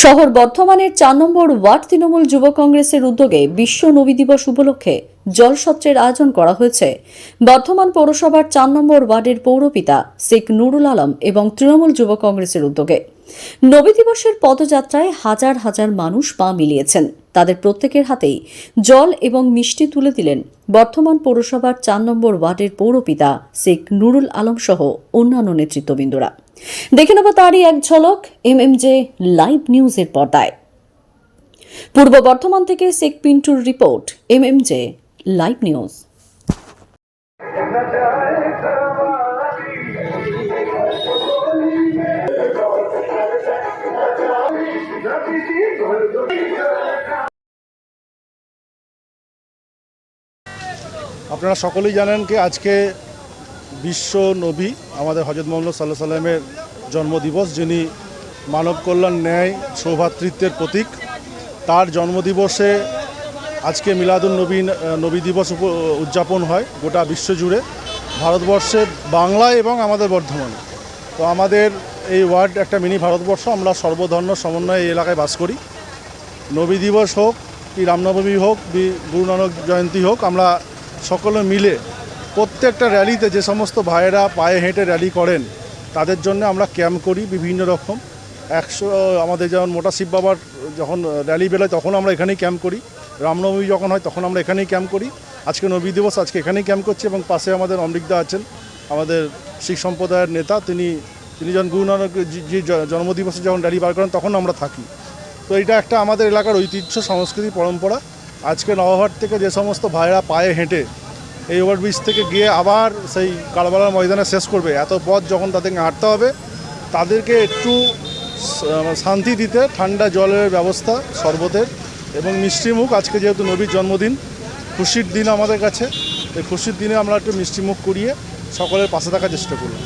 শহর বর্ধমানের ৪ নম্বর ওয়ার্ড তৃণমূল যুব কংগ্রেসের উদ্যোগে বিশ্ব নবী দিবস উপলক্ষে জলসত্রের আয়োজন করা হয়েছে। বর্ধমান পৌরসভার ৪ নম্বর ওয়ার্ডের পৌরপিতা শেখ নুরুল আলম এবং তৃণমূল যুব কংগ্রেসের উদ্যোগে নবী দিবসের পদযাত্রায় হাজার হাজার মানুষ পা মিলিয়েছেন। তাদের প্রত্যেকের হাতেই জল এবং মিষ্টি তুলে দিলেন বর্ধমান পৌরসভার ৪ নম্বর ওয়ার্ডের পৌরপিতা শেখ নুরুল আলম সহ অন্যান্য নেতৃত্ববৃন্দরা। দেখে নেব তারই এক ঝলক এমএমজে লাইভ নিউজের পর্দায়। পূর্ব বর্ধমান থেকে শেখ পিন্টুর রিপোর্ট, এমএমজে লাইভ নিউজ। আপনারা সকলেই জানেন যে আজকে বিশ্ব নবী আমাদের হযরত মুহাম্মদ সাল্লাল্লাহু আলাইহি সাল্লামের জন্মদিবস, যিনি মানব কল্যাণ, ন্যায়, সৌভ্রাতৃত্বের প্রতীক। তার জন্মদিবসে আজকে মিলাদুন নবী দিবস উদযাপন হয় গোটা বিশ্বজুড়ে, ভারতবর্ষে, বাংলায় এবং আমাদের বর্ধমানে। তো আমাদের এই ওয়ার্ড একটা মিনি ভারতবর্ষ। আমরা সর্বধর্ম সমন্বয়ে এই এলাকায় বাস করি। নবী দিবস হোক কি রামনবমী হোক কি গুরু নানক জয়ন্তী হোক, আমরা সকলে মিলে প্রত্যেকটা র্যালিতে যে সমস্ত ভাইয়েরা পায়ে হেঁটে র্যালি করেন তাদের জন্য আমরা ক্যাম্প করি বিভিন্ন রকম। আমাদের যেমন মোটা শিব বাবার যখন র্যালি বেরোয় তখন আমরা এখানেই ক্যাম্প করি, রামনবমী যখন হয় তখন আমরা এখানেই ক্যাম্প করি। আজকে নবী দিবস, আজকে এখানেই ক্যাম্প করছি। এবং পাশে আমাদের অমৃতদা আছেন, আমাদের শিখ সম্প্রদায়ের নেতা। তিনি যখন গুরু নানক যে জন্মদিবসে যখন র্যালি বার করেন তখন আমরা থাকি। তো এটা একটা আমাদের এলাকার ঐতিহ্য, সংস্কৃতি, পরম্পরা। আজকে নবাবহাট থেকে যে সমস্ত ভাইয়েরা পায়ে হেঁটে এই ওভারব্রিজ থেকে গিয়ে আবার সেই কারবালার ময়দানে শেষ করবে, এত পথ যখন তাদেরকে হাঁটতে হবে, তাদেরকে একটু শান্তি দিতে ঠান্ডা জলের ব্যবস্থা, শরবতের এবং মিষ্টিমুখ। আজকে যেহেতু নবীর জন্মদিন, খুশির দিন আমাদের কাছে, এই খুশির দিনে আমরা একটু মিষ্টিমুখ করিয়ে সকলের পাশে থাকার চেষ্টা করব।